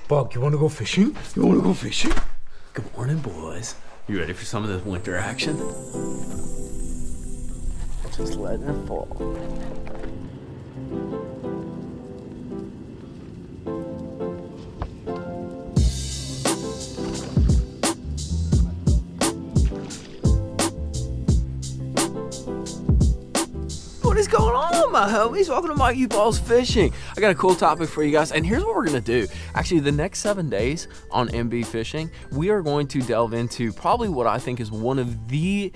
Buck, you want to go fishing? You want to go fishing? Good morning, boys. You ready for some of this winter action? Just letting it fall. What is going on, my homies? Welcome to mikeybalzz Fishing. I got a cool topic for you guys, and here's what we're gonna do. Actually, the next 7 days on MB Fishing, we are going to delve into probably what I think is one of the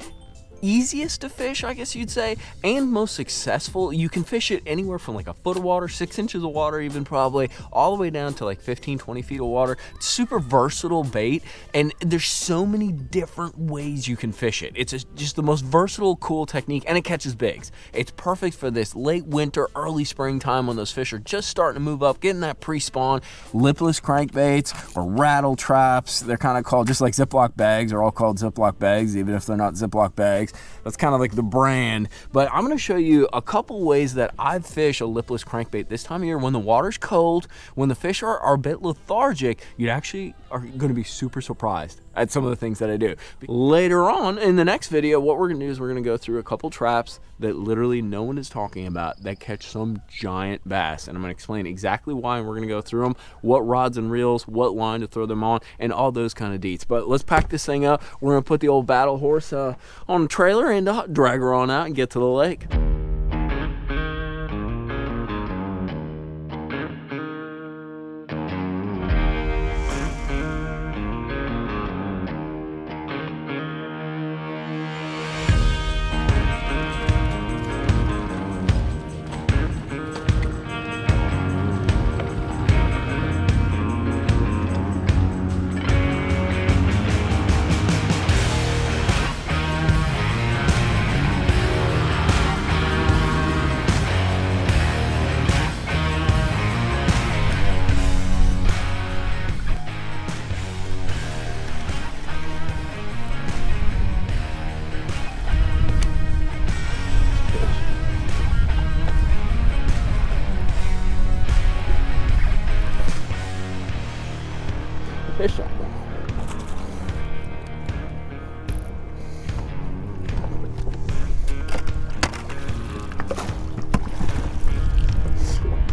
easiest to fish, I guess you'd say, and most successful. You can fish it anywhere from like a foot of water, 6 inches of water even probably, all the way down to like 15, 20 feet of water. It's super versatile bait, and there's so many different ways you can fish it. It's just the most versatile, cool technique, and it catches bigs. It's perfect for this late winter, early springtime when those fish are just starting to move up, getting that pre-spawn. Lipless crankbaits or rattle traps, they're kind of called, just like Ziploc bags are all called Ziploc bags, even if they're not Ziploc bags. That's kind of like the brand. But I'm going to show you a couple ways that I fish a lipless crankbait this time of year when the water's cold, when the fish are a bit lethargic. You actually are going to be super surprised at some of the things that I do. Later on in the next video, what we're going to do is we're going to go through a couple traps that literally no one is talking about that catch some giant bass, and I'm going to explain exactly why, and we're going to go through them, what rods and reels, what line to throw them on, and all those kind of deets. But let's pack this thing up. We're going to put the old battle horse on the trailer and drag her on out and get to the lake. Fish on them.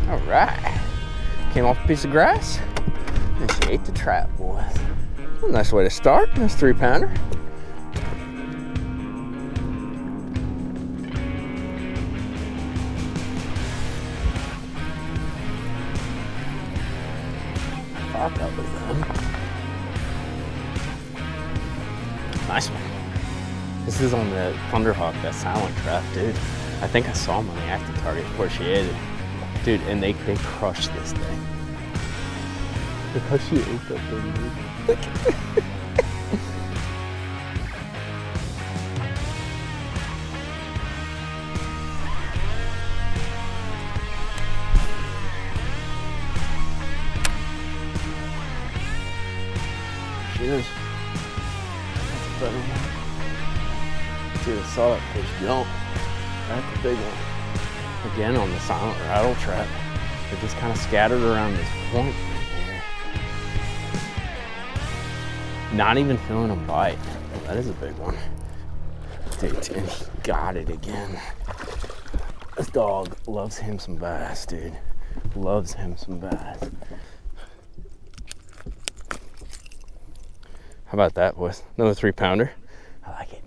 All right, came off a piece of grass and she ate the trap, boys. Nice way to start. Nice 3-pounder. Fuck up with them. Nice one. This is on the Thunderhawk, that silent trap, dude. I think I saw him on the active target before she ate it. Dude, and they crushed this thing. Look how she ate that thing, dude. She is. Dude, I saw that fish jump. That's a big one. Again on the silent rattle trap. They're just kind of scattered around this point right here. Not even feeling them bite. That is a big one. Dude, and he got it again. This dog loves him some bass, dude. Loves him some bass. How about that, boys? Another 3-pounder. I like it.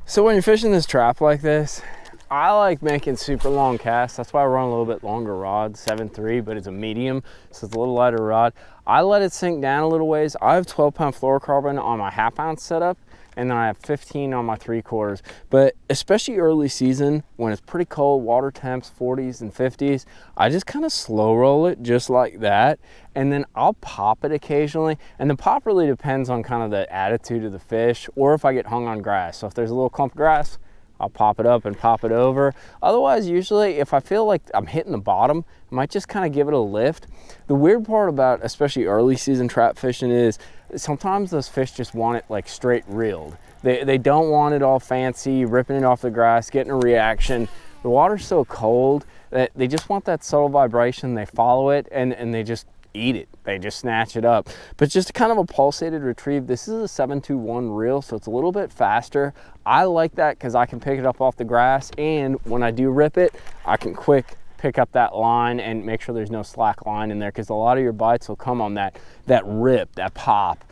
So when you're fishing this trap like this, I like making super long casts. That's why I run a little bit longer rod, 7.3, but it's a medium, so it's a little lighter rod. I let it sink down a little ways. I have 12-pound fluorocarbon on my 1/2 ounce setup, and then I have 15 on my 3/4. But especially early season, when it's pretty cold, water temps, 40s and 50s, I just kind of slow roll it just like that. And then I'll pop it occasionally. And the pop really depends on kind of the attitude of the fish, or if I get hung on grass. So if there's a little clump of grass, I'll pop it up and pop it over. Otherwise, usually if I feel like I'm hitting the bottom, I might just kind of give it a lift. The weird part about especially early season trap fishing is sometimes those fish just want it like straight reeled. They don't want it all fancy, ripping it off the grass, getting a reaction. The water's so cold that they just want that subtle vibration. They follow it and they just eat it. they just snatch it up. But just kind of a pulsated retrieve. This is a 721 reel, so it's a little bit faster. I like that because I can pick it up off the grass, and when I do rip it, I can quick pick up that line and make sure there's no slack line in there, because a lot of your bites will come on that rip, that pop,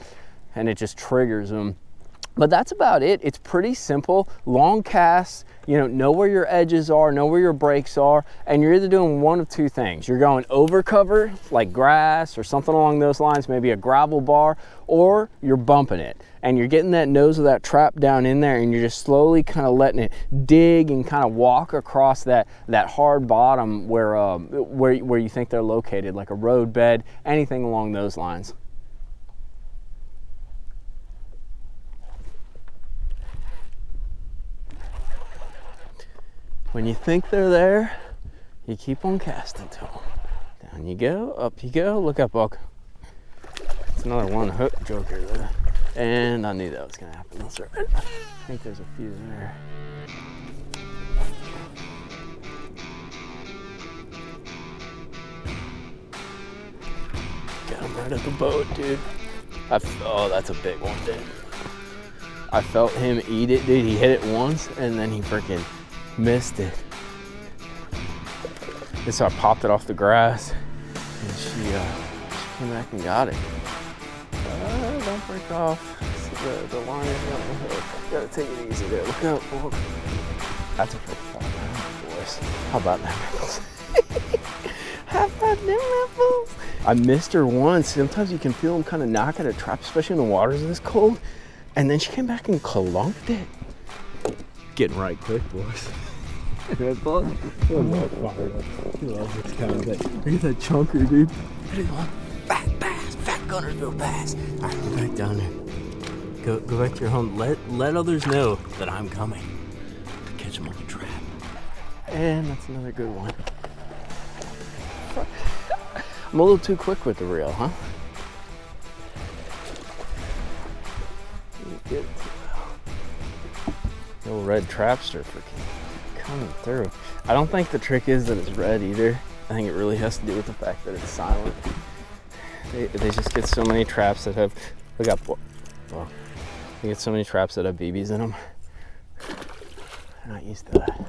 and it just triggers them. But that's about it. It's pretty simple. Long casts, you know where your edges are, know where your breaks are, and you're either doing one of two things. You're going over cover, like grass or something along those lines, maybe a gravel bar, or you're bumping it. And you're getting that nose of that trap down in there, and you're just slowly kind of letting it dig and kind of walk across that hard bottom where you think they're located, like a road bed, anything along those lines. When you think they're there, you keep on casting to them. Down you go, up you go. Look up, Buck. It's another one hook joker there. And I knew that was gonna happen. That's right. I think there's a few there. Got him right at the boat, dude. Oh, that's a big one, dude. I felt him eat it, dude. He hit it once, and then he freaking missed it. And so I popped it off the grass, and she came back and got it. Don't break off. The line is on the hook. Gotta take it easy there. Look up. Oh. That's a pretty fun round, boys. How about that, Nichols? How about them apples? I missed her once. Sometimes you can feel them kind of knock at a trap, especially when the water's this cold. And then she came back and clunked it. Getting right quick, boys. Red ball? He loves this kind of thing. Look at that chunker, dude. What are you going? Fat bass, fat Gunnersville bass. All right, go back down there. Go back to your home. Let others know that I'm coming to catch them on the trap. And that's another good one. I'm a little too quick with the reel, huh? Get the old red trapster freaking coming through. I don't think the trick is that it's red either. I think it really has to do with the fact that it's silent. They just get so many traps that have, look up, well, they get so many traps that have BBs in them. They're not used to that.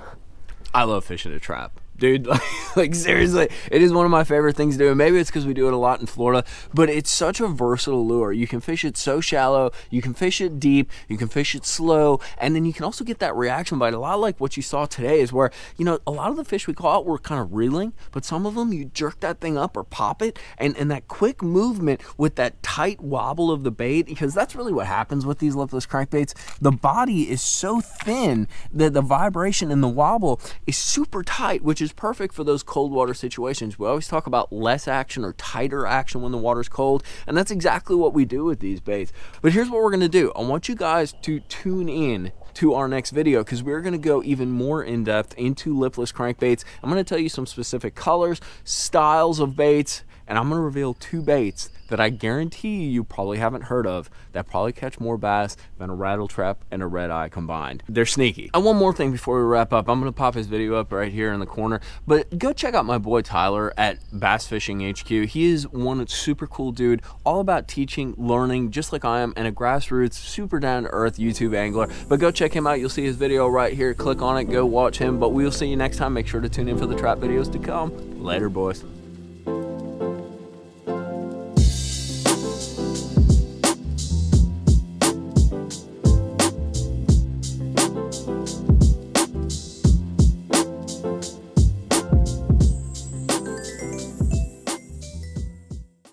I love fishing a trap. Dude, like seriously, it is one of my favorite things to do. Maybe it's because we do it a lot in Florida, but it's such a versatile lure. You can fish it so shallow, you can fish it deep, you can fish it slow, and then you can also get that reaction bite. A lot like what you saw today is where, a lot of the fish we caught were kind of reeling, but some of them you jerk that thing up or pop it, and that quick movement with that tight wobble of the bait, because that's really what happens with these lipless crankbaits. The body is so thin that the vibration and the wobble is super tight, which is perfect for those cold water situations. We always talk about less action or tighter action when the water's cold, and that's exactly what we do with these baits. But here's what we're gonna do. I want you guys to tune in to our next video, because we're going to go even more in depth into lipless crankbaits. I'm going to tell you some specific colors, styles of baits, and I'm going to reveal 2 baits that I guarantee you probably haven't heard of that probably catch more bass than a rattle trap and a red eye combined. They're sneaky. And one more thing before we wrap up, I'm going to pop his video up right here in the corner, but go check out my boy Tyler at Bass Fishing HQ. He is one super cool dude, all about teaching, learning, just like I am, and a grassroots, super down-to-earth YouTube angler. But go check him out. You'll see his video right here. Click on it, go watch him. But we'll see you next time. Make sure to tune in for the trap videos to come. Later, boys.